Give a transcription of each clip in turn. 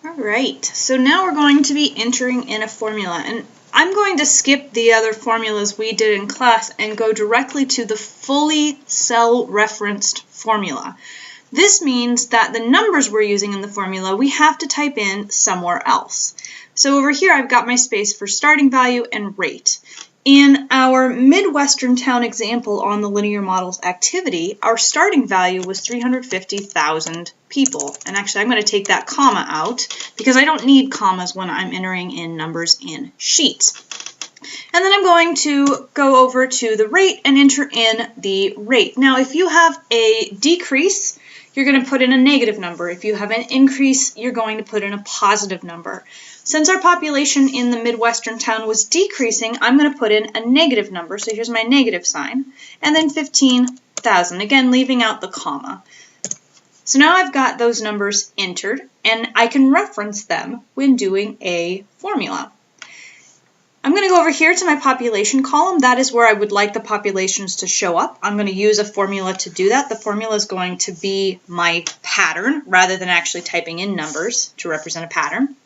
Alright, so now we're going to be entering in a formula, and I'm going to skip the other formulas we did in class and go directly to the fully cell-referenced formula. This means that the numbers we're using in the formula we have to type in somewhere else. So over here I've got my space for starting value and rate. In our Midwestern town example on the linear models activity, our starting value was 350,000 people. And actually, I'm going to take that comma out because I don't need commas when I'm entering in numbers in sheets. And then I'm going to go over to the rate and enter in the rate. Now, if you have a decrease, you're going to put in a negative number. If you have an increase, you're going to put in a positive number. Since our population in the Midwestern town was decreasing, I'm going to put in a negative number. So here's my negative sign. And then 15,000, again, leaving out the comma. So now I've got those numbers entered, and I can reference them when doing a formula. I'm going to go over here to my population column. That is where I would like the populations to show up. I'm going to use a formula to do that. The formula is going to be my pattern rather than actually typing in numbers to represent a pattern.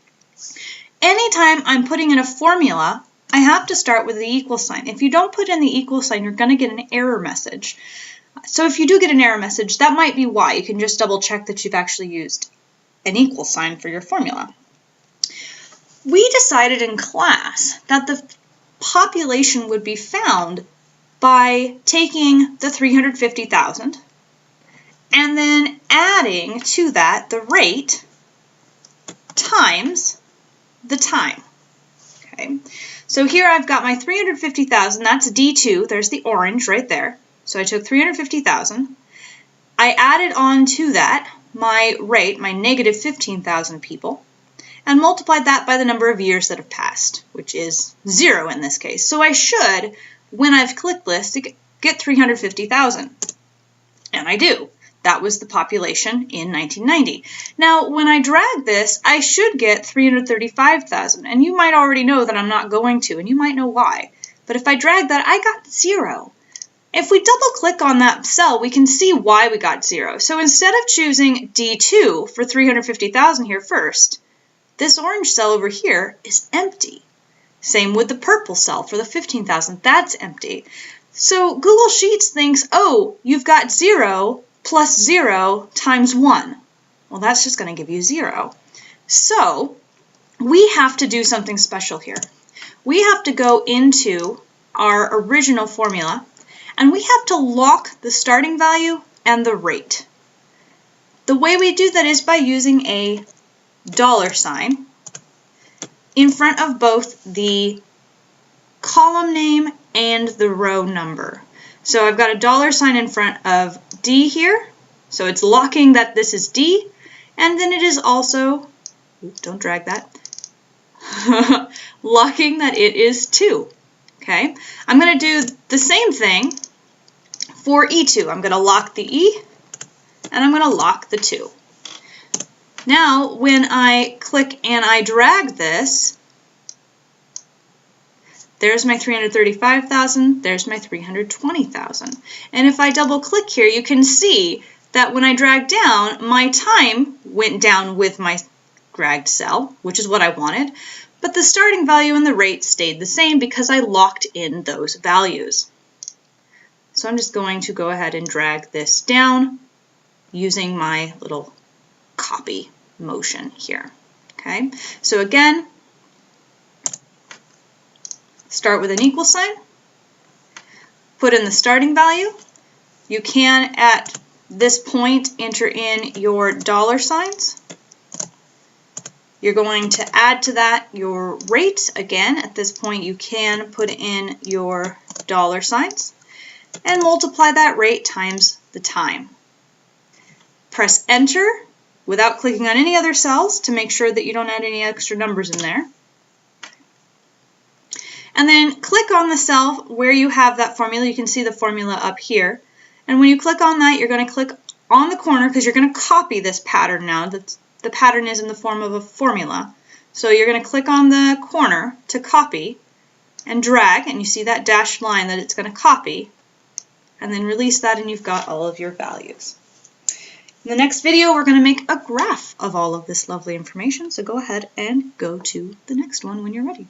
Anytime I'm putting in a formula, I have to start with the equal sign. If you don't put in the equal sign, you're going to get an error message. So if you do get an error message, that might be why. You can just double check that you've actually used an equal sign for your formula. We decided in class that the population would be found by taking the 350,000 and then adding to that the rate times the time. Okay, so here I've got my 350,000, that's D2, there's the orange right there. So I took 350,000, I added on to that my rate, my negative 15,000 people, and multiplied that by the number of years that have passed, which is 0 in this case. So I should, when I've clicked this, get 350,000. And I do. That was the population in 1990. Now, when I drag this, I should get 335,000. And you might already know that I'm not going to, and you might know why. But if I drag that, I got 0. If we double click on that cell, we can see why we got 0. So instead of choosing D2 for 350,000 here first, this orange cell over here is empty. Same with the purple cell for the 15,000. That's empty. So Google Sheets thinks, oh, you've got 0 plus 0 times 1. Well, that's just going to give you 0. So we have to do something special here. We have to go into our original formula, and we have to lock the starting value and the rate. The way we do that is by using a $sign in front of both the column name and the row number. So I've got a $sign in front of D here, so it's locking that this is D, and then it is also, don't drag that, locking that it is 2. Okay, I'm going to do the same thing for E2. I'm going to lock the E, and I'm going to lock the 2. Now, when I click and I drag this, there's my 335,000, there's my 320,000. And if I double click here, you can see that when I drag down, my time went down with my dragged cell, which is what I wanted, but the starting value and the rate stayed the same because I locked in those values. So I'm just going to go ahead and drag this down using my little copy motion here. Okay, so again, start with an equal sign, put in the starting value. You can, at this point, enter in your $signs. You're going to add to that your rate. Again, at this point, you can put in your $signs and multiply that rate times the time. Press Enter without clicking on any other cells to make sure that you don't add any extra numbers in there. And then click on the cell where you have that formula. You can see the formula up here. And when you click on that, you're going to click on the corner because you're going to copy this pattern now. The pattern is in the form of a formula. So you're going to click on the corner to copy and drag, and you see that dashed line that it's going to copy, and then release that, and you've got all of your values. In the next video, we're going to make a graph of all of this lovely information, so go ahead and go to the next one when you're ready.